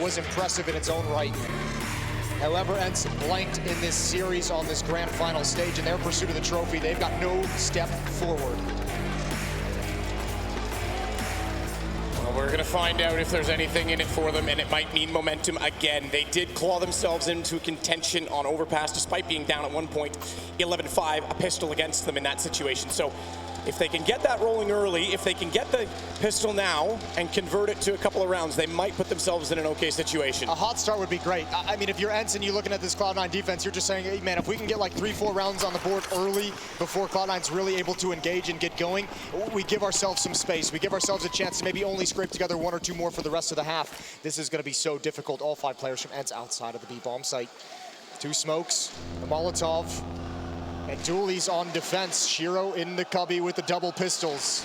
was impressive in its own right. However, ENCE blanked in this series on this grand final stage. In their pursuit of the trophy, they've got no step forward. Well, we're gonna find out if there's anything in it for them, and it might mean momentum again. They did claw themselves into contention on Overpass, despite being down at one point, 11-5, a pistol against them in that situation. So if they can get that rolling early, if they can get the pistol now and convert it to a couple of rounds, they might put themselves in an okay situation. A hot start would be great. I mean, if you're ENCE and you're looking at this Cloud9 defense, you're just saying, hey man, if we can get like 3-4 rounds on the board early before Cloud9's really able to engage and get going, we give ourselves some space. We give ourselves a chance to maybe only scrape together 1 or 2 more for the rest of the half. This is going to be so difficult. All 5 players from ENCE outside of the B-bomb site. 2 smokes, a Molotov, and Dooley's on defense. Shiro in the cubby with the double pistols.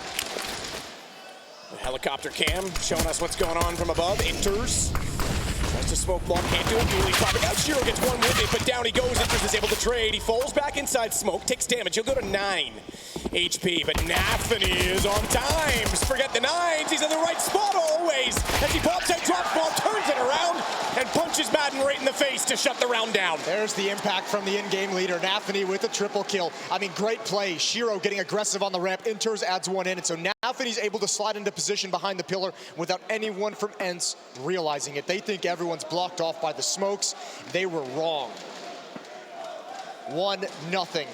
The helicopter cam showing us what's going on from above. Enters. Tries to smoke bomb, can't do it. Dooley popping out. Shiro gets one with it, but down he goes. Enters is able to trade. He falls back inside smoke, takes damage. He'll go to 9 HP, but nafany is on time. Forget the 9s. He's in the right spot always. As he pops out, drops ball, turns it around, and punches Madden right in the face to shut the round down. There's the impact from the in-game leader, nafany with a triple kill. I mean, great play. Shiro getting aggressive on the ramp. Enters, adds 1 in, and so nafany's able to slide into position behind the pillar without anyone from ENCE realizing it. They think everyone's blocked off by the smokes. They were wrong. 1-0.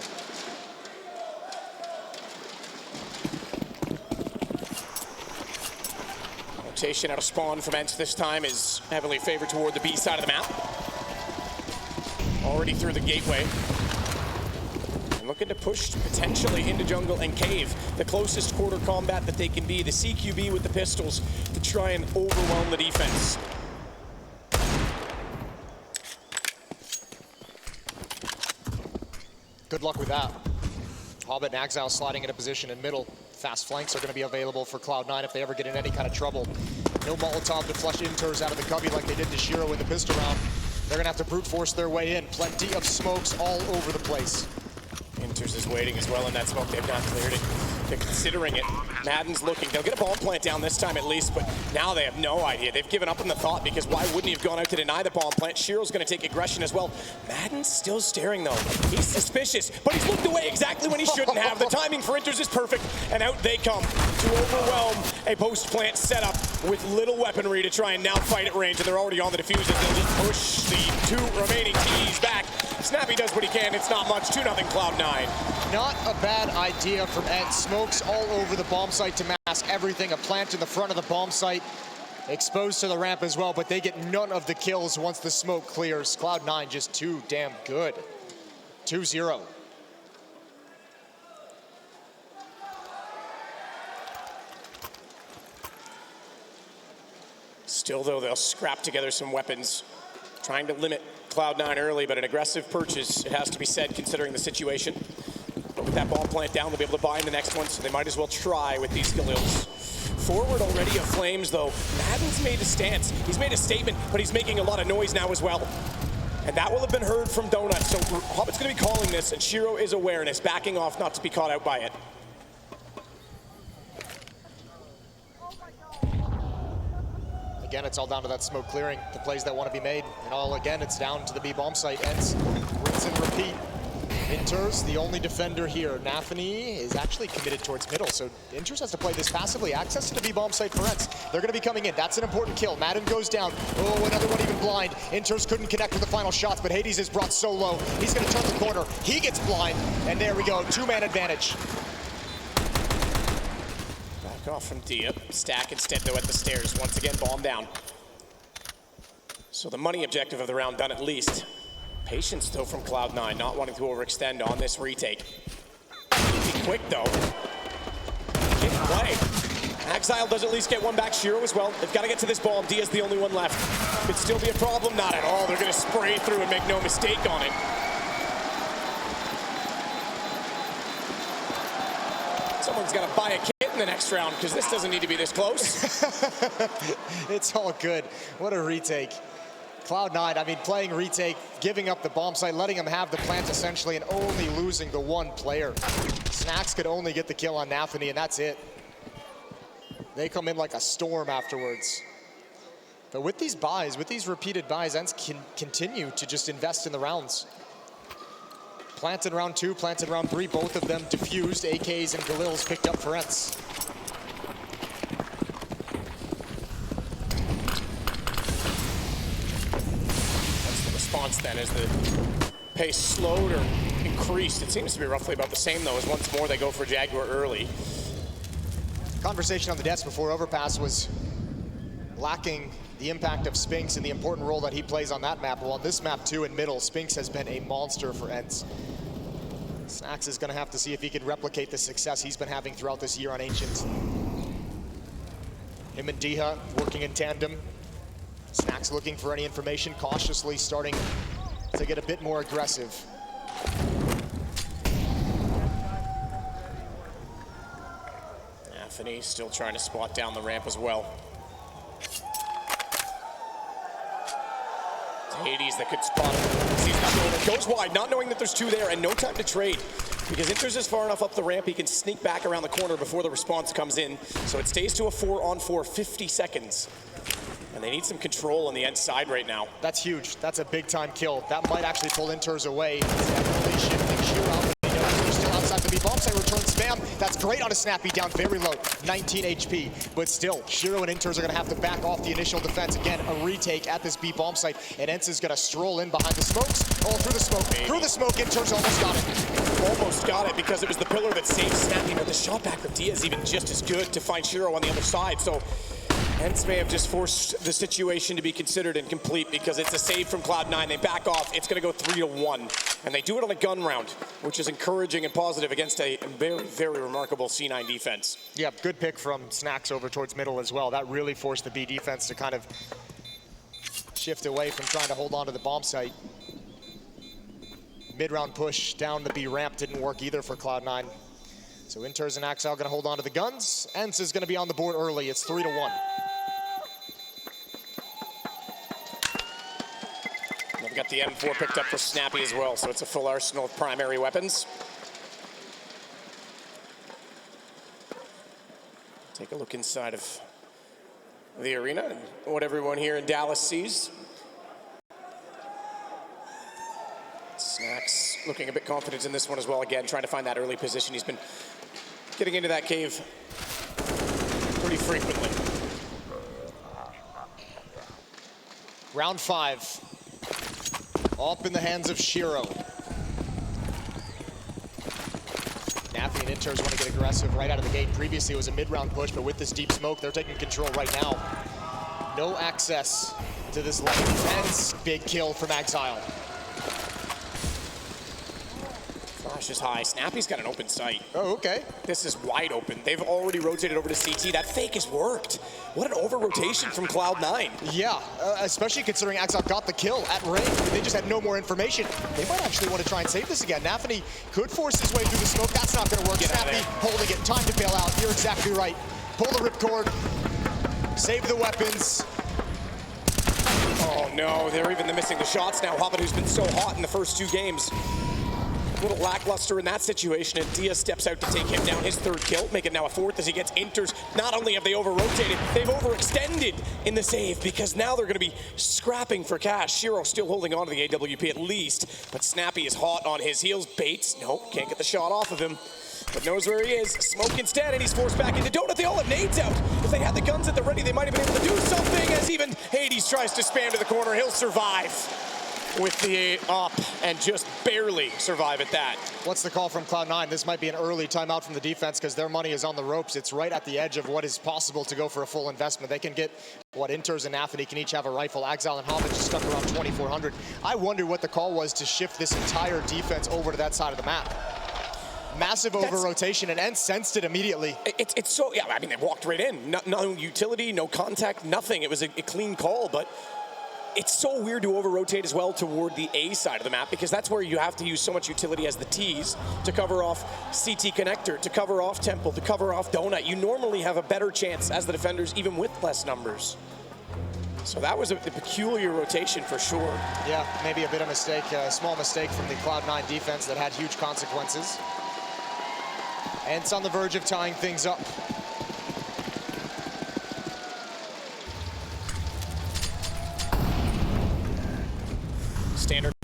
Rotation out of spawn from ENCE this time is heavily favored toward the B side of the map. Already through the gateway. And looking to push potentially into jungle and cave. The closest quarter combat that they can be. The CQB with the pistols to try and overwhelm the defense. Good luck with that. Hobbit and Axile sliding into position in middle. Fast flanks are going to be available for Cloud9 if they ever get in any kind of trouble. No Molotov to flush Inters out of the cubby like they did to Shiro in the pistol round. They're going to have to brute force their way in. Plenty of smokes all over the place. Inters is waiting as well in that smoke. They've not cleared it. They're considering it. Madden's looking. They'll get a bomb plant down this time at least, but now they have no idea. They've given up on the thought because why wouldn't he have gone out to deny the bomb plant? Shiro's going to take aggression as well. Madden's still staring though. He's suspicious, but he's looked away exactly when he shouldn't have. The timing for Inters is perfect, and out they come to overwhelm a post-plant setup with little weaponry to try and now fight at range, and they're already on the diffusers. They'll just push the 2 remaining T's back. Snappy does what he can. It's not much. 2-0 Cloud9. Not a bad idea from ENCE. Smokes all over the bomb site to mask everything. A plant in the front of the bomb site, exposed to the ramp as well, but they get none of the kills once the smoke clears. Cloud9 just too damn good. 2-0. Still though, they'll scrap together some weapons, trying to limit Cloud9 early, but an aggressive purchase, it has to be said, considering the situation. But with that bomb plant down, they'll be able to buy in the next one, so they might as well try with these Galils. Forward already of Flames, though. Madden's made a stance. He's made a statement, but he's making a lot of noise now as well. And that will have been heard from Donut, so Hobbit's going to be calling this, and Shiro is awareness, backing off not to be caught out by it. Again, it's all down to that smoke clearing, the plays that want to be made. And all again, it's down to the B-bomb site. ENCE, rinse and repeat. Inters, the only defender here. nafany is actually committed towards middle, so Inters has to play this passively. Access to the B-bomb site for ENCE. They're going to be coming in. That's an important kill. Madden goes down. Oh, another one even blind. Inters couldn't connect with the final shots, but Hades is brought so low. He's going to turn the corner. He gets blind, and there we go. 2-man advantage. Off from Dia. Stack instead though at the stairs. Once again, bomb down. So the money objective of the round done at least. Patience though from Cloud9, not wanting to overextend on this retake. Be quick though. Can't play. Axile does at least get one back. Shiro as well. They've got to get to this bomb. Dia's the only one left. Could still be a problem. Not at all. They're going to spray through and make no mistake on it. Someone's got to buy a kit in the next round because this doesn't need to be this close. It's all good. What a retake. Cloud9, I mean, playing retake, giving up the bomb site, letting them have the plant essentially, and only losing the 1 player. Snacks could only get the kill on nafany, and that's it. They come in like a storm afterwards. But with these buys, with these repeated buys, ENCE can continue to just invest in the rounds. Planted round 2, planted round 3, both of them diffused. AKs and Galils picked up for ENCE. That's the response then, as the pace slowed or increased. It seems to be roughly about the same though, as once more they go for Jaguar early. Conversation on the desk before Overpass was lacking the impact of Spinks and the important role that he plays on that map. Well, on this map too, in middle, Spinks has been a monster for ENCE. Snax is gonna have to see if he can replicate the success he's been having throughout this year on Ancient. Him and dycha working in tandem. Snax looking for any information, cautiously starting to get a bit more aggressive. nafany still trying to spot down the ramp as well. Hades that could spot him. Sees nothing. Goes wide, not knowing that there's two there, and no time to trade. Because Inters is far enough up the ramp, he can sneak back around the corner before the response comes in. So it stays to a 4-on-4, 50 seconds. And they need some control on the ENCE side right now. That's huge. That's a big time kill. That might actually pull Inters away. Definitely shifting Shiro out. They know Inters still outside the B bomb site. Return spam. That's great on a snappy, down very low, 19 HP. But still, Shiro and Inters are gonna have to back off the initial defense. Again, a retake at this B bomb site, and ENCE is gonna stroll in behind the smokes. Oh, through the smoke. Maybe. Through the smoke, Inters almost got it. Almost got it because it was the pillar that saved Snappy, but the shot back from Dia is even just as good to find Shiro on the other side. So ENCE may have just forced the situation to be considered incomplete because it's a save from Cloud9. They back off. It's going to go 3-1. And they do it on a gun round, which is encouraging and positive against a very, very remarkable C9 defense. Yeah, good pick from Snax over towards middle as well. That really forced the B defense to kind of shift away from trying to hold on to the bomb site. Mid-round push down the B ramp didn't work either for Cloud9. So Inters and Axel gonna hold on to the guns. ENCE is gonna be on the board early. It's 3-1. We've got the M4 picked up for Snappy as well, so it's a full arsenal of primary weapons. Take a look inside of the arena and what everyone here in Dallas sees. Snax looking a bit confident in this one as well. Again, trying to find that early position. He's been getting into that cave pretty frequently. Round 5. Up in the hands of Shiro. nafany and Inters want to get aggressive right out of the gate. Previously it was a mid-round push, but with this deep smoke, they're taking control right now. No access to this lane. ENCE, big kill from Exile. Flash is high. Snappy's got an open sight. Oh, okay. This is wide open. They've already rotated over to CT. That fake has worked. What an over-rotation from Cloud9. Yeah, especially considering Exile got the kill at range. They just had no more information. They might actually want to try and save this again. nafany could force his way through the smoke. That's not going to work. Snappy holding it. Time to bail out. You're exactly right. Pull the ripcord. Save the weapons. Oh no, they're even missing the shots now. Hobbit, who's been so hot in the first 2 games. A little lackluster in that situation, and Dia steps out to take him down, his 3rd kill, make it now a 4th as he gets Inters. Not only have they over-rotated, they've overextended in the save because now they're going to be scrapping for cash. Shiro still holding on to the AWP at least, but Snappy is hot on his heels. Bates, nope, can't get the shot off of him, but knows where he is. Smoke instead, and he's forced back into Donut. They all have nades out. If they had the guns at the ready, they might have been able to do something, as even Hades tries to spam to the corner. He'll survive with the up and just barely survive at that. What's the call from Cloud9? This might be an early timeout from the defense because their money is on the ropes. It's right at the edge of what is possible to go for a full investment. They can get what Inters and nafany can each have a rifle. Exile and Hobbit just stuck around 2,400. I wonder what the call was to shift this entire defense over to that side of the map. Massive over-rotation, and ENCE sensed it immediately. It's so, yeah, I mean, they walked right in. No utility, no contact, nothing. It was a clean call, but it's so weird to over-rotate as well toward the A side of the map because that's where you have to use so much utility as the T's to cover off CT connector, to cover off Temple, to cover off Donut. You normally have a better chance as the defenders, even with less numbers. So that was a peculiar rotation for sure. Yeah, maybe a bit of mistake, a small mistake from the Cloud9 defense that had huge consequences. ENCE on the verge of tying things up.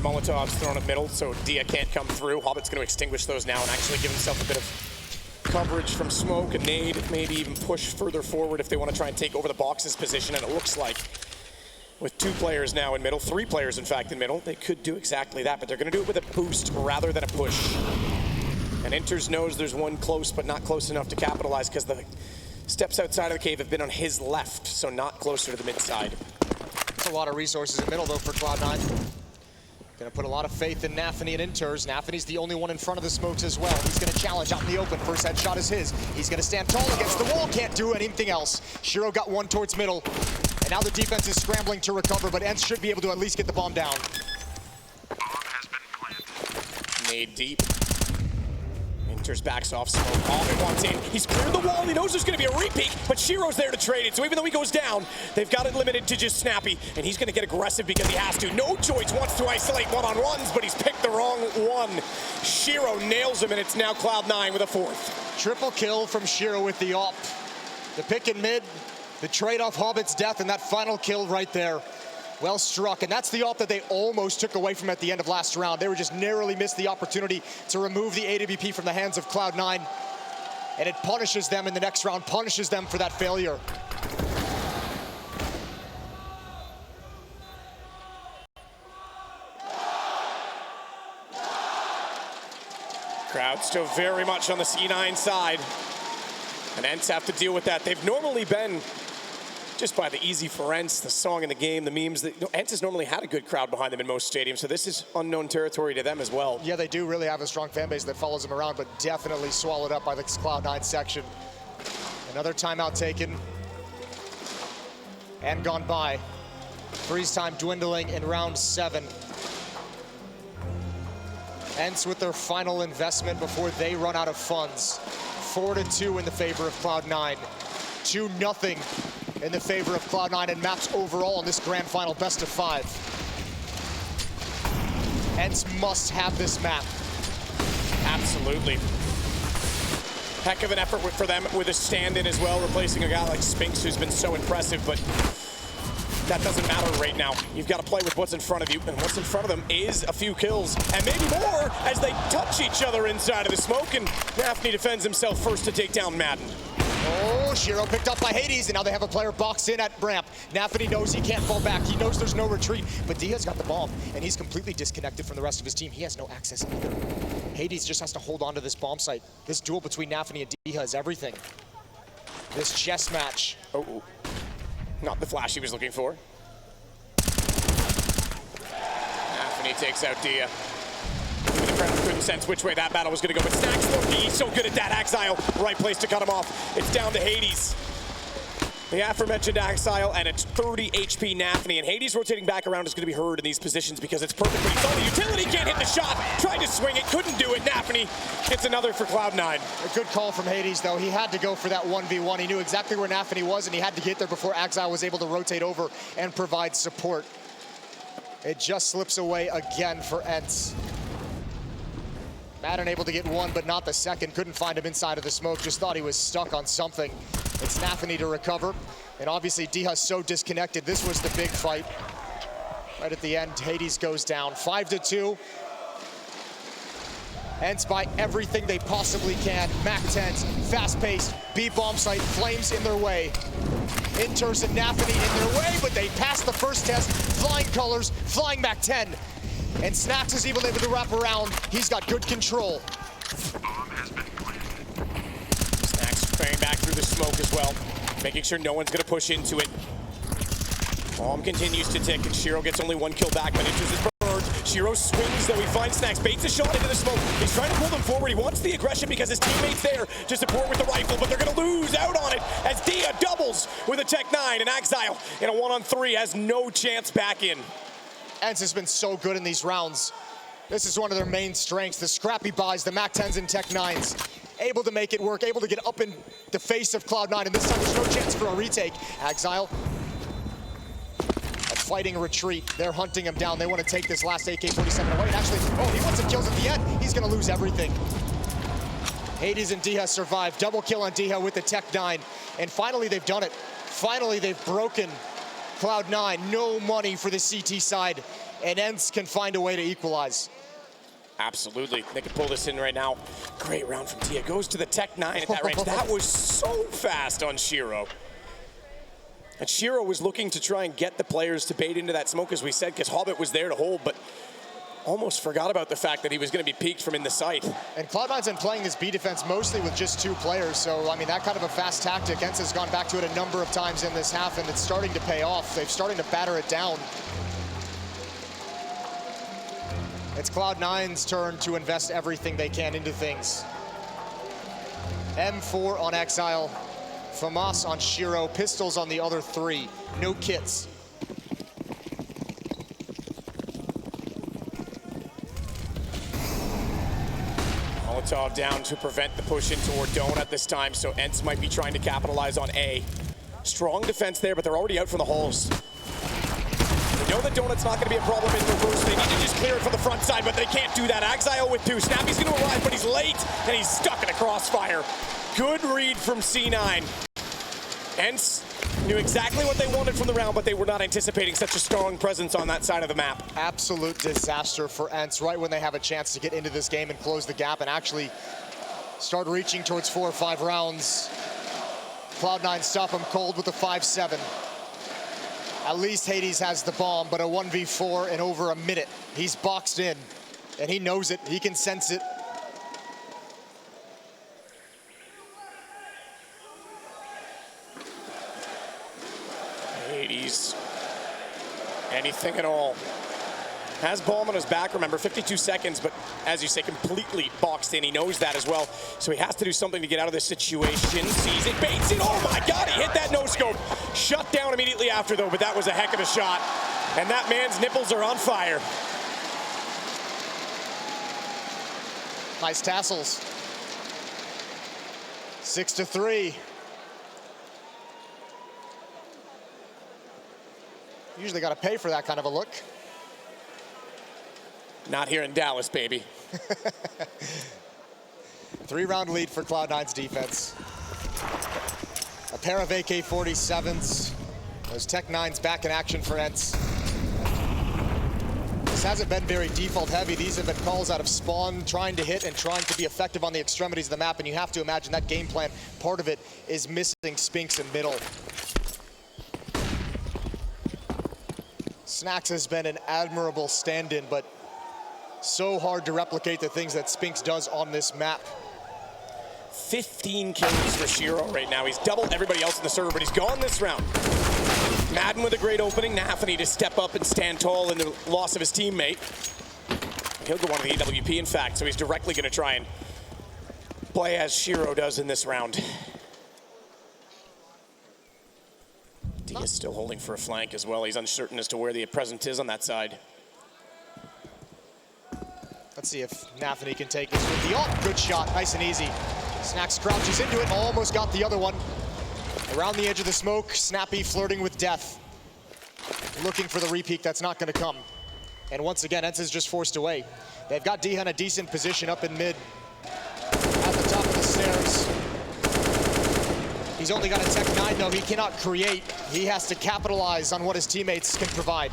Molotovs thrown at middle, so dycha can't come through. Hobbit's going to extinguish those now and actually give himself a bit of coverage from smoke, a nade, maybe even push further forward if they want to try and take over the box's position. And it looks like with 2 players now in middle, 3 players in fact in middle, they could do exactly that, but they're going to do it with a boost rather than a push. And ENCE knows there's one close, but not close enough to capitalize because the steps outside of the cave have been on his left, so not closer to the mid side. That's a lot of resources in middle though for Cloud9. Gonna put a lot of faith in nafany and ENCE. nafany's the only one in front of the smokes as well. He's gonna challenge out in the open. First headshot is his. He's gonna stand tall against the wall. Can't do anything else. Shiro got one towards middle. And now the defense is scrambling to recover, but ENCE should be able to at least get the bomb down. Nade deep. ENCE backs off smoke. Hobbit wants in. He's cleared the wall. He knows there's going to be a repeat, but Shiro's there to trade it. So even though he goes down, they've got it limited to just Snappy, and he's going to get aggressive because he has to. No choice, wants to isolate one-on-ones, but he's picked the wrong one. Shiro nails him, and it's now Cloud9 with a 4th. Triple kill from Shiro with the op. The pick in mid, the trade off Hobbit's death, and that final kill right there. Well struck, and that's the op that they almost took away from at the end of last round. They were just narrowly missed the opportunity to remove the AWP from the hands of Cloud9, and it punishes them in the next round, punishes them for that failure. Crowd still very much on the C9 side, and ENCE have to deal with that. They've normally been just by the easy for ENCE, the song in the game, the memes. ENCE has normally had a good crowd behind them in most stadiums, so this is unknown territory to them as well. Yeah, they do really have a strong fan base that follows them around, but definitely swallowed up by the Cloud9 section. Another timeout taken and gone by. Freeze time dwindling in round 7. ENCE with their final investment before they run out of funds. 4-2 in the favor of Cloud9. 2-0 in the favor of Cloud9 and maps overall in this grand final best of 5. ENCE must have this map. Absolutely. Heck of an effort for them with a stand-in as well, replacing a guy like Spinks who's been so impressive, but that doesn't matter right now. You've got to play with what's in front of you, and what's in front of them is a few kills, and maybe more as they touch each other inside of the smoke, and nafany defends himself first to take down Madden. Oh, Shiro picked up by Hades, and now they have a player boxed in at ramp. nafany knows he can't fall back. He knows there's no retreat, but dycha's got the bomb, and he's completely disconnected from the rest of his team. He has no access either. Hades just has to hold on to this bomb site. This duel between nafany and dycha is everything. This chess match. Oh, not the flash he was looking for. nafany takes out dycha. The crowd couldn't sense which way that battle was going to go, but Snack's looking. He's so good at that. Axile, right place to cut him off. It's down to Hades. The aforementioned Axile, and it's 30 HP nafany, and Hades rotating back around is going to be heard in these positions because it's perfectly saw the utility, can't hit the shot, tried to swing it, couldn't do it. nafany gets another for Cloud9. A good call from Hades, though. He had to go for that 1v1. He knew exactly where nafany was, and he had to get there before Axile was able to rotate over and provide support. It just slips away again for ENCE. Madden able to get one, but not the second. Couldn't find him inside of the smoke. Just thought he was stuck on something. It's nafany to recover. And obviously, dycha's so disconnected. This was the big fight. Right at the end, Hades goes down. 5-2. ENCE by everything they possibly can. Mac 10s, fast-paced, B bomb site, flames in their way. ENCE and nafany in their way, but they passed the first test. Flying colors, flying Mac 10. And Snacks is even able to wrap around. He's got good control. Snacks playing back through the smoke as well, making sure no one's going to push into it. Bomb continues to tick, and Shiro gets only 1 kill back, but ENCE is burned. Shiro swings, though he finds Snacks, baits a shot into the smoke. He's trying to pull them forward. He wants the aggression because his teammate's there to support with the rifle, but they're going to lose out on it as dycha doubles with a Tech 9, and Axile in a 1-on-3 has no chance back in. ENCE has been so good in these rounds. This is one of their main strengths, the scrappy buys, the Mac 10s and Tech 9s. Able to make it work, able to get up in the face of Cloud9, and this time there's no chance for a retake. Axile, a fighting retreat. They're hunting him down. They want to take this last AK-47 away, and actually, oh, he wants some kills at the end. He's going to lose everything. Hades and dycha survive. Double kill on dycha with the Tech 9, and finally they've done it. Finally, they've broken Cloud9, no money for the CT side. and ENCE can find a way to equalize. Absolutely. They can pull this in right now. Great round from Tia. Goes to the Tech9 at that range. That was so fast on Shiro. And Shiro was looking to try and get the players to bait into that smoke, as we said, because Hobbit was there to hold, but almost forgot about the fact that he was going to be peeked from in the sight. And Cloud9's been playing this B defense mostly with just 2 players, so I mean, that kind of a fast tactic. ENCE has gone back to it a number of times in this half, and it's starting to pay off. They're starting to batter it down. It's Cloud9's turn to invest everything they can into things. M4 on Exile, FAMAS on Shiro, pistols on the other 3, no kits. Molotov down to prevent the push in toward Donut this time, so ENCE might be trying to capitalize on A. Strong defense there, but they're already out from the halls. They know that Donut's not going to be a problem in reverse. They need to just clear it from the front side, but they can't do that. Exile with 2. Snappy's going to arrive, but he's late, and he's stuck in a crossfire. Good read from C9. ENCE knew exactly what they wanted from the round, but they were not anticipating such a strong presence on that side of the map. Absolute disaster for ENCE right when they have a chance to get into this game and close the gap and actually start reaching towards 4 or 5 rounds. Cloud9 stop him cold with a 5-7. At least Hades has the bomb, but a 1v4 in over a minute. He's boxed in, and he knows it. He can sense it. Hades, anything at all. Has bomb on his back, remember, 52 seconds, but as you say, completely boxed in. He knows that as well, so he has to do something to get out of this situation. Sees it, baits it, oh my God, he hit that no-scope. Shut down immediately after, though, but that was a heck of a shot. And that man's nipples are on fire. Nice tassels. 6-3. Usually got to pay for that kind of a look. Not here in Dallas, baby. 3-round lead for Cloud9's defense. A pair of AK-47s. Those Tech9s back in action for ENCE. This hasn't been very default heavy. These have been calls out of spawn, trying to hit and trying to be effective on the extremities of the map, and you have to imagine that game plan, part of it is missing Spinks in middle. Snacks has been an admirable stand-in, but so hard to replicate the things that Spinks does on this map. 15 kills for Shiro right now. He's doubled everybody else in the server, but he's gone this round. Madden with a great opening. Nafany to step up and stand tall in the loss of his teammate. He'll go on to the AWP, in fact, so he's directly going to try and play as Shiro does in this round. D is still holding for a flank as well. He's uncertain as to where the presence is on that side. Let's see if Nafany can take this with the ult. Good shot, nice and easy. Snacks crouches into it, almost got the other one. Around the edge of the smoke, Snappy flirting with death. Looking for the repeat, that's not gonna come. And once again, ENCE is just forced away. They've got dycha in a decent position up in mid. At the top of the stairs. He's only got a Tech9 though, he cannot create. He has to capitalize on what his teammates can provide.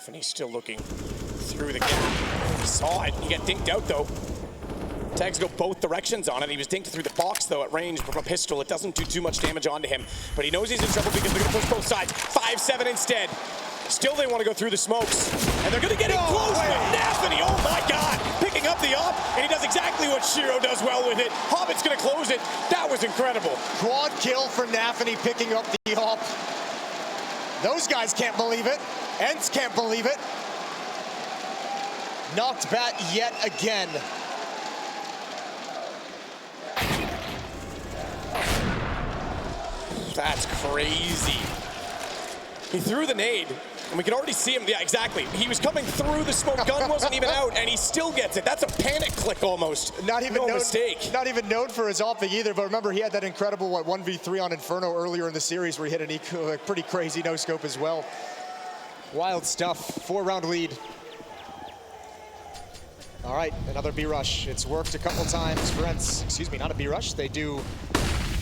And he's still looking through the gap. He saw it. He got dinked out, though. Tags go both directions on it. He was dinked through the box, though, at range from a pistol. It doesn't do too much damage onto him. But he knows he's in trouble because they're going to push both sides. 5-7 instead. Still, they want to go through the smokes. And they're going to get in close with Nafany. Oh, my God. Picking up the op, and he does exactly what Shiro does well with it. Hobbit's going to close it. That was incredible. Quad kill for Nafany picking up the op. Those guys can't believe it. ENCE can't believe it. Knocked bat yet again. That's crazy. He threw the nade, and we can already see him. Yeah, exactly. He was coming through the smoke. Gun wasn't even out, and he still gets it. That's a panic click almost. Not even no known, mistake. Not even known for his opting either, but remember he had that incredible 1v3 on Inferno earlier in the series where he hit a pretty crazy no-scope as well. Wild stuff. 4-round lead. All right, another B rush. It's worked a couple times for ENCE. Excuse me, not a B rush. They do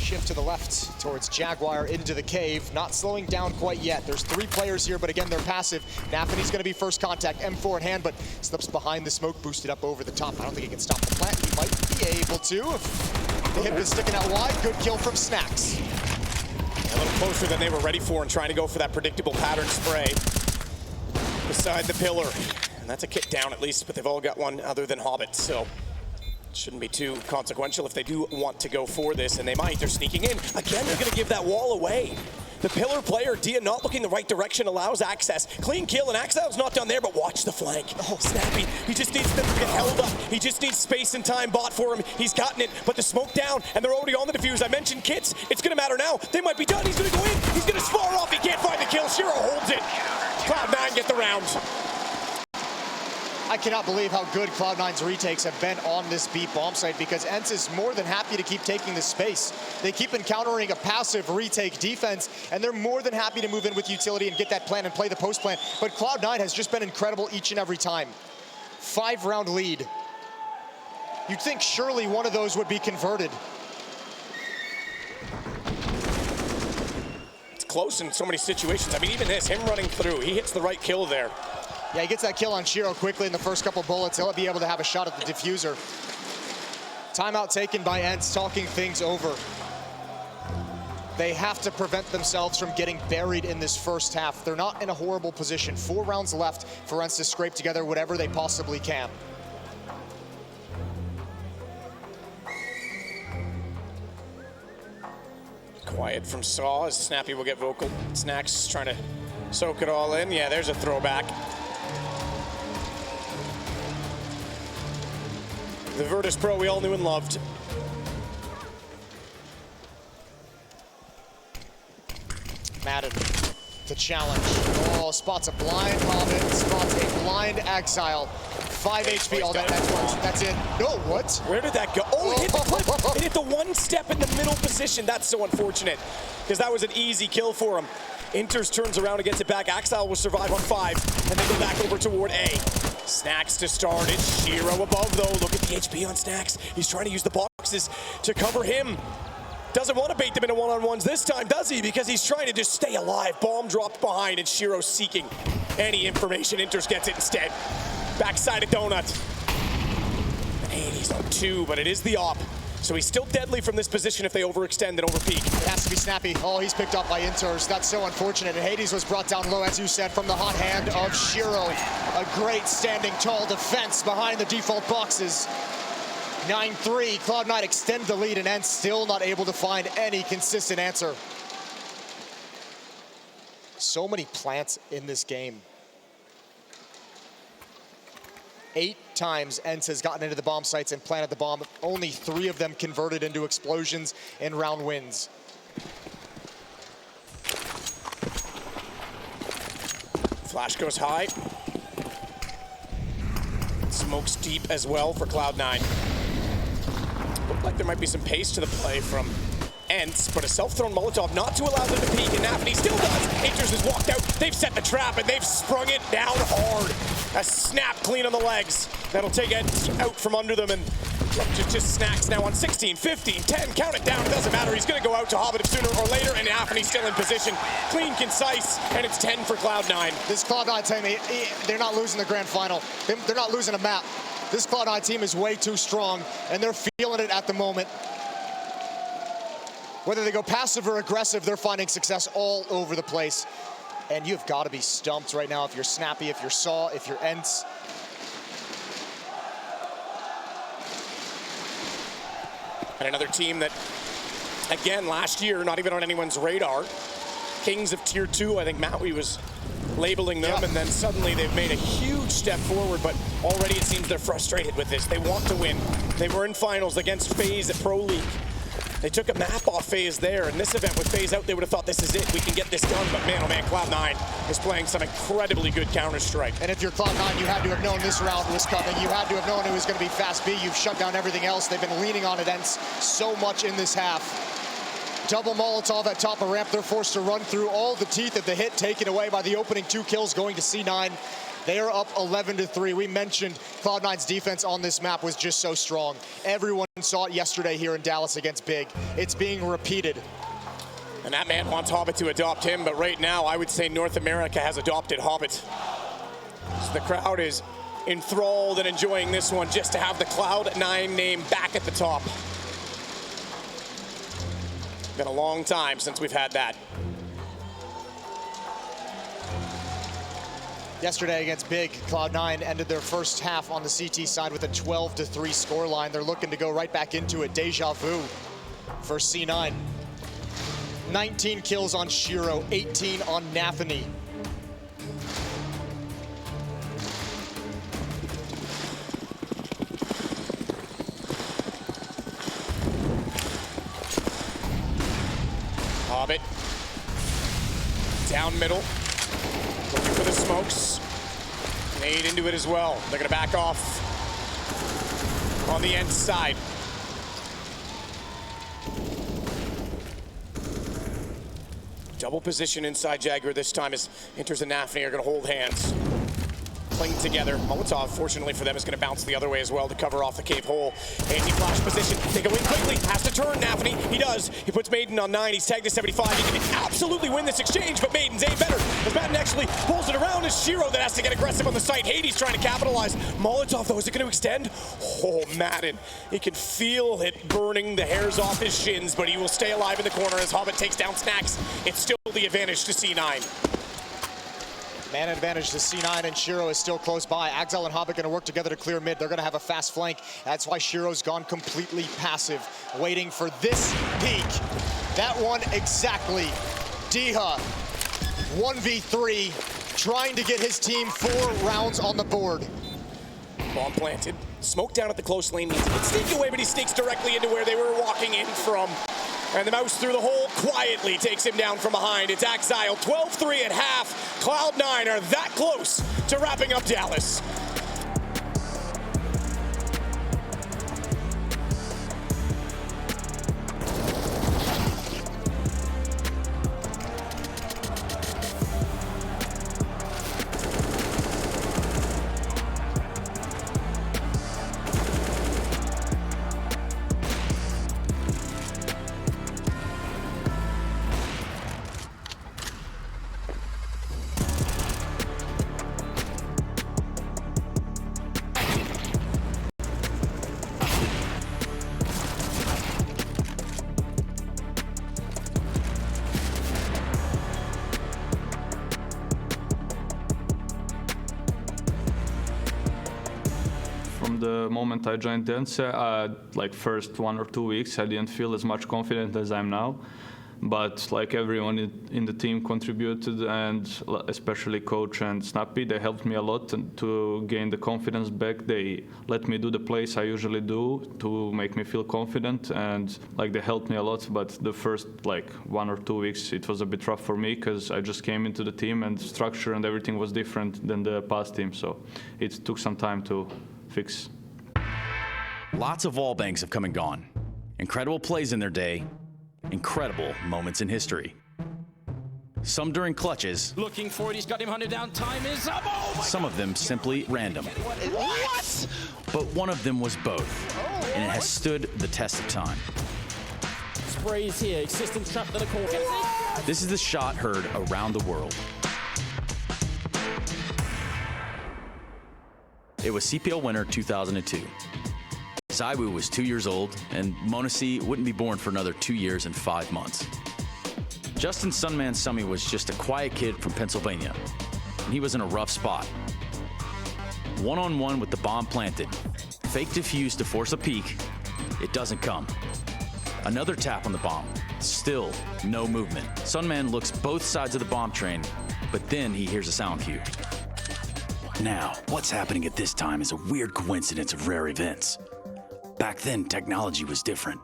shift to the left towards Jaguar into the cave. Not slowing down quite yet. There's 3 players here, but again, they're passive. nafany's going to be first contact, M4 in hand, but slips behind the smoke, boosted up over the top. I don't think he can stop the plant. He might be able to if the hip is sticking out wide. Good kill from Snacks. A little closer than they were ready for and trying to go for that predictable pattern spray beside the pillar. And that's a kit down at least, but they've all got one other than Hobbit, so shouldn't be too consequential if they do want to go for this, and they might. They're sneaking in. Again, they're going to give that wall away. The pillar player, Dia, not looking the right direction, allows access. Clean kill, and Axel's not done there, but watch the flank. Oh, Snappy, he just needs them to get held up. He just needs space and time bought for him. He's gotten it, but the smoke down, and they're already on the defuse. I mentioned kits. It's going to matter now. They might be done. He's going to go in. He's going to spar off. He can't find the kill. Shiro holds it. Cloud9 get the round. I cannot believe how good Cloud9's retakes have been on this B bomb site, because ENCE is more than happy to keep taking the space. They keep encountering a passive retake defense, and they're more than happy to move in with utility and get that plan and play the post plan. But Cloud9 has just been incredible each and every time. 5-round lead. You'd think surely one of those would be converted. It's close in so many situations. I mean, even this, him running through, he hits the right kill there. Yeah, he gets that kill on Shiro quickly in the first couple bullets. He'll be able to have a shot at the diffuser. Timeout taken by ENCE, talking things over. They have to prevent themselves from getting buried in this first half. They're not in a horrible position. 4 rounds left for ENCE to scrape together whatever they possibly can. Quiet from Saw as Snappy will get vocal. Snacks trying to soak it all in. Yeah, there's a throwback. The Virtus Pro we all knew and loved. Madden, the challenge. Oh, spots a blind Hobbit, spots a blind Exile. 5 HP, all that's it. No, what? Where did that go? Oh, it hit the clip. It hit the one step in the middle position. That's so unfortunate, because that was an easy kill for him. Inters turns around and gets it back. Exile will survive on 5, and they go back over toward A. Snacks to start. It's Shiro above, though. Look at the HP on Snacks. He's trying to use the boxes to cover him. Doesn't want to bait them into one-on-ones this time, does he? Because he's trying to just stay alive. Bomb dropped behind, and Shiro seeking any information. Inters gets it instead. Backside of Donut. And he's on 2, but it is the op. So he's still deadly from this position if they overextend and overpeak. It has to be Snappy. Oh, he's picked up by Inters. That's so unfortunate. And Hades was brought down low, as you said, from the hot hand of Shiro. A great standing tall defense behind the default boxes. 9-3, Cloud9 extend the lead, and ENCE still not able to find any consistent answer. So many plants in this game. 8 times ENCE has gotten into the bomb sites and planted the bomb. Only 3 of them converted into explosions and round wins. Flash goes high. Smoke's deep as well for Cloud9. Looked like there might be some pace to the play from ENCE, but a self-thrown Molotov not to allow them to peek, and nafany still does. Inters has walked out. They've set the trap, and they've sprung it down hard. A snap clean on the legs. That'll take ENCE out from under them, and just Snacks now on 16, 15, 10. Count it down. It doesn't matter. He's going to go out to Hobbit sooner or later, and nafany's still in position. Clean, concise, and it's 10 for Cloud9. This Cloud9 team, they're not losing the grand final. They're not losing a map. This Cloud9 team is way too strong, and they're feeling it at the moment. Whether they go passive or aggressive, they're finding success all over the place. And you've got to be stumped right now if you're Snappy, if you're Saw, if you're ENCE. And another team that, again, last year, not even on anyone's radar. Kings of Tier 2, I think Maui was labeling them, and then suddenly they've made a huge step forward, but already it seems they're frustrated with this. They want to win. They were in finals against FaZe at Pro League. They took a map off FaZe there. In this event with FaZe out, they would have thought this is it. We can get this done. But man, oh man, Cloud9 is playing some incredibly good Counter-Strike. And if you're Cloud9, you had to have known this round was coming. You had to have known it was going to be fast B. You've shut down everything else. They've been leaning on it ENCE so much in this half. Double Molotov at top of ramp. They're forced to run through all the teeth of the hit taken away by the opening 2 kills going to C9. They are up 11-3. We mentioned Cloud9's defense on this map was just so strong. Everyone saw it yesterday here in Dallas against Big. It's being repeated. And that man wants Hobbit to adopt him, but right now I would say North America has adopted Hobbit. So the crowd is enthralled and enjoying this one just to have the Cloud9 name back at the top. Been a long time since we've had that. Yesterday against Big, Cloud9 ended their first half on the CT side with a 12-3 scoreline. They're looking to go right back into it. Deja vu for C9. 19 kills on Shiro, 18 on Nafany. Hobbit. Down middle. Looking for the smokes. Nade into it as well. They're gonna back off on the ENCE side. Double position inside Jagger this time as Inters and Nafany are gonna hold hands. Cling together. Molotov, fortunately for them, is going to bounce the other way as well to cover off the cave hole. Anti-flash position. They go in quickly. Has to turn, Nafany. He does. He puts Maiden on 9. He's tagged to 75. He can absolutely win this exchange, but Maiden's A better. As Madden actually pulls it around, as Shiro that has to get aggressive on the site. Hades trying to capitalize. Molotov, though, is it going to extend? Oh, Madden. He can feel it burning the hairs off his shins, but he will stay alive in the corner as Hobbit takes down Snacks. It's still the advantage to C9. Man advantage to C9, and Shiro is still close by. Axel and Hobbit gonna work together to clear mid. They're gonna have a fast flank. That's why Shiro's gone completely passive, waiting for this peak. That one exactly. Dycha, 1v3, trying to get his team 4 rounds on the board. Bomb planted. Smoke down at the close lane means he can sneak away, but he sneaks directly into where they were walking in from. And the mouse through the hole quietly takes him down from behind. It's Axile, 12-3 at half. Cloud9 are that close to wrapping up Dallas. From the moment I joined ENCE, like first 1 or 2 weeks, I didn't feel as much confident as I'm now. But like everyone in the team contributed, and especially coach and Snappy, they helped me a lot to gain the confidence back. They let me do the plays I usually do to make me feel confident, and like they helped me a lot. But the first like 1 or 2 weeks, it was a bit rough for me because I just came into the team and structure and everything was different than the past team. So it took some time to fix. Lots of wall bangs have come and gone. Incredible plays in their day. Incredible moments in history. Some during clutches. Looking for it, he's got him hunted down. Time is up. Oh some of them simply random. what? But one of them was both, and it has stood the test of time. Sprays here, systems trapped in the corner. This is the shot heard around the world. It was CPL winter 2002. Zaiwu was 2 years old, and Monasi wouldn't be born for another 2 years and 5 months. Justin Sunman Summy was just a quiet kid from Pennsylvania, and he was in a rough spot. One-on-one with the bomb planted. Fake defuse to force a peek. It doesn't come. Another tap on the bomb. Still no movement. Sunman looks both sides of the bomb train, but then he hears a sound cue. Now, what's happening at this time is a weird coincidence of rare events. Back then, technology was different.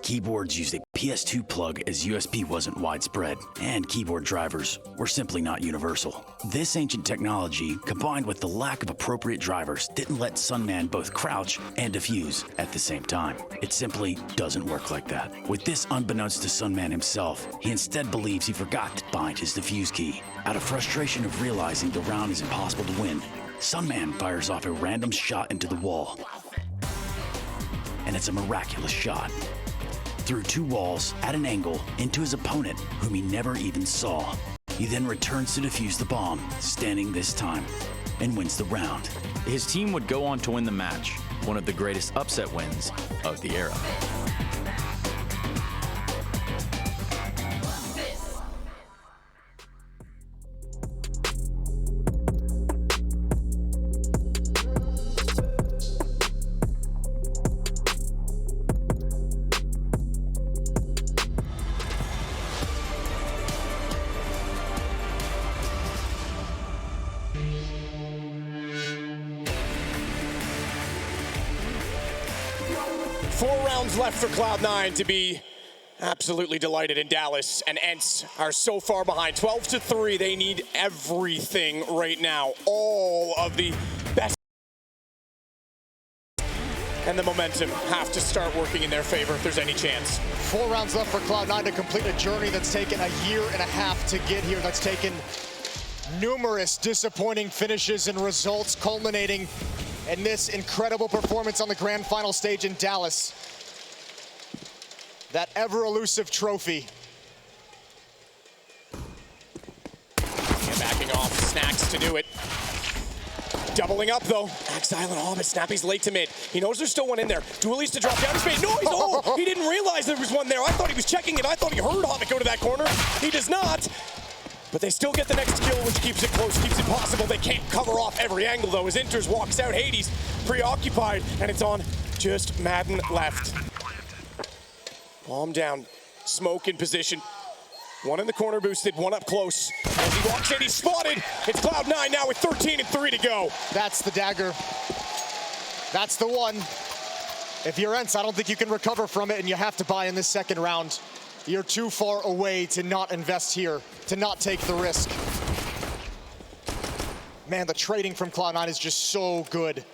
Keyboards used a PS2 plug as USB wasn't widespread, and keyboard drivers were simply not universal. This ancient technology, combined with the lack of appropriate drivers, didn't let Sunman both crouch and defuse at the same time. It simply doesn't work like that. With this unbeknownst to Sunman himself, he instead believes he forgot to bind his defuse key. Out of frustration of realizing the round is impossible to win, Sunman fires off a random shot into the wall. And it's a miraculous shot. Through 2 walls, at an angle, into his opponent, whom he never even saw. He then returns to defuse the bomb, standing this time, and wins the round. His team would go on to win the match, one of the greatest upset wins of the era. Four rounds left for Cloud9 to be absolutely delighted in Dallas, and ENCE are so far behind. 12-3, they need everything right now. All of the best and the momentum have to start working in their favor if there's any chance. 4 rounds left for Cloud9 to complete a journey that's taken a year and a half to get here. That's taken numerous disappointing finishes and results, culminating in this incredible performance on the grand final stage in Dallas. That ever-elusive trophy. And backing off, Snacks to do it. Doubling up though. Exile and Hobbit, Snappy's late to mid. He knows there's still one in there. Duelist to drop down. He's made noise. Oh, he didn't realize there was one there. I thought he was checking it. I thought he heard Hobbit go to that corner. He does not. But they still get the next kill, which keeps it close, keeps it possible. They can't cover off every angle, though, as Inters walks out. Hades preoccupied, and it's on just Madden left. Bomb down, smoke in position. One in the corner boosted, one up close. As he walks in, he's spotted. It's Cloud9 now with 13-3 to go. That's the dagger. That's the one. If you're ENCE, I don't think you can recover from it, and you have to buy in this second round. You're too far away to not invest here, to not take the risk. Man, the trading from Cloud9 is just so good.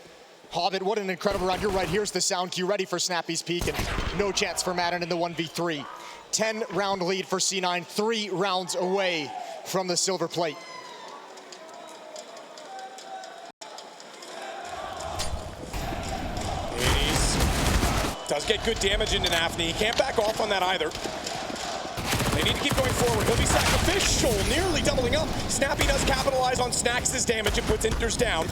Hobbit, what an incredible round. You're right, here's the sound cue, ready for Snappy's peak, and no chance for Madden in the 1v3. 10-round lead for C9, 3 rounds away from the silver plate. Hades does get good damage into nafany. He can't back off on that either. They need to keep going forward. He'll be sacrificial, nearly doubling up. Snappy does capitalize on Snacks' damage and puts Inters down.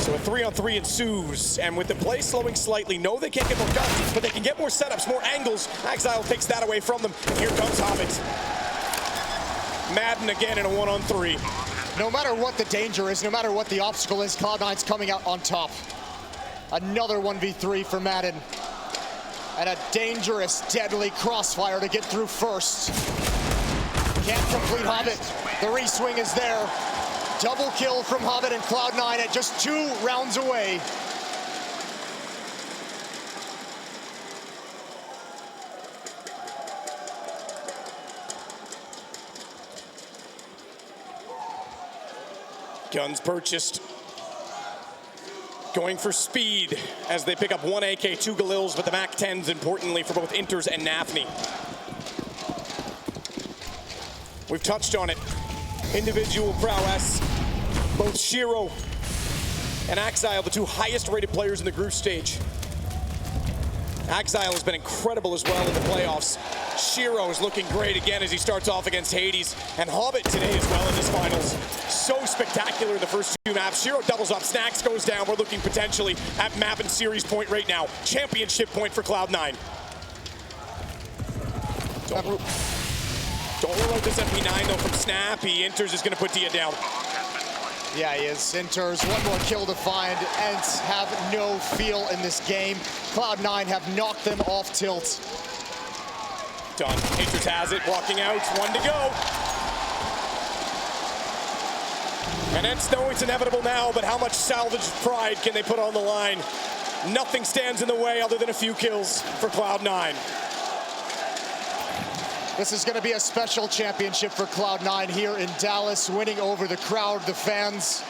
So a 3-on-3 ensues, and with the play slowing slightly, no, they can't get more guns, but they can get more setups, more angles. Exile takes that away from them, and here comes Hobbit. Madden again in a 1-on-3. No matter what the danger is, no matter what the obstacle is, Cloud9's coming out on top. Another 1v3 for Madden. And a dangerous, deadly crossfire to get through first. Can't complete Hobbit. The re-swing is there. Double kill from Hobbit and Cloud9 at just 2 rounds away. Guns purchased. Going for speed as they pick up 1 AK, 2 Galils, but the MAC-10s importantly for both Inters and nafany. We've touched on it. Individual prowess. Both Shiro and Exile, the 2 highest rated players in the group stage. Exile has been incredible as well in the playoffs. Shiro is looking great again as he starts off against Hades. And Hobbit today as well in his finals. So spectacular in the first 2 maps. Shiro doubles up, Snacks goes down. We're looking potentially at map and series point right now. Championship point for Cloud9. Don't rule out this MP9 though from Snappy. Inters is gonna put Dia down. Yeah, he is. Inters, 1 more kill to find. ENCE have no feel in this game. Cloud9 have knocked them off tilt. Done. Inters has it, walking out, 1 to go. And ENCE know it's inevitable now, but how much salvage pride can they put on the line? Nothing stands in the way other than a few kills for Cloud9. This is going to be a special championship for Cloud9 here in Dallas, winning over the crowd, the fans.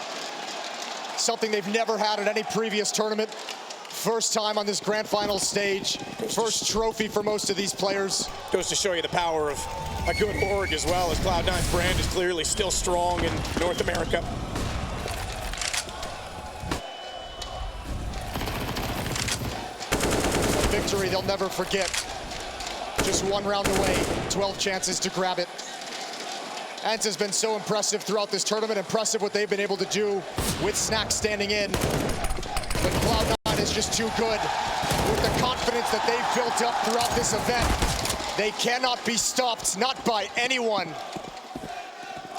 Something they've never had at any previous tournament. First time on this grand final stage. First trophy for most of these players. Goes to show you the power of a good org as well, as Cloud9's brand is clearly still strong in North America. A victory they'll never forget. Just one round away, 12 chances to grab it. ENCE has been so impressive throughout this tournament. Impressive what they've been able to do with Snack standing in. But Cloud9 is just too good. With the confidence that they've built up throughout this event, they cannot be stopped, not by anyone.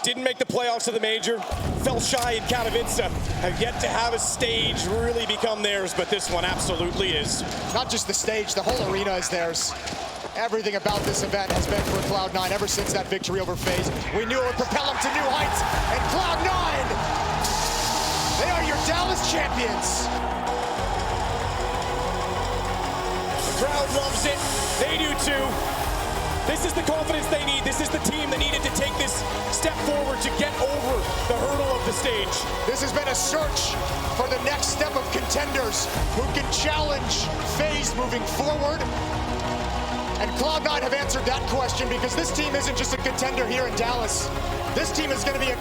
Didn't make the playoffs of the major, fell shy in Katowice, have yet to have a stage really become theirs, but this one absolutely is. Not just the stage, the whole arena is theirs. Everything about this event has been for Cloud9 ever since that victory over FaZe. We knew it would propel them to new heights, and Cloud9, they are your Dallas champions. The crowd loves it, they do too. This is the confidence they need. This is the team that needed to take this step forward to get over the hurdle of the stage. This has been a search for the next step of contenders who can challenge FaZe moving forward. And Cloud9 have answered that question, because this team isn't just a contender here in Dallas. This team is going to be a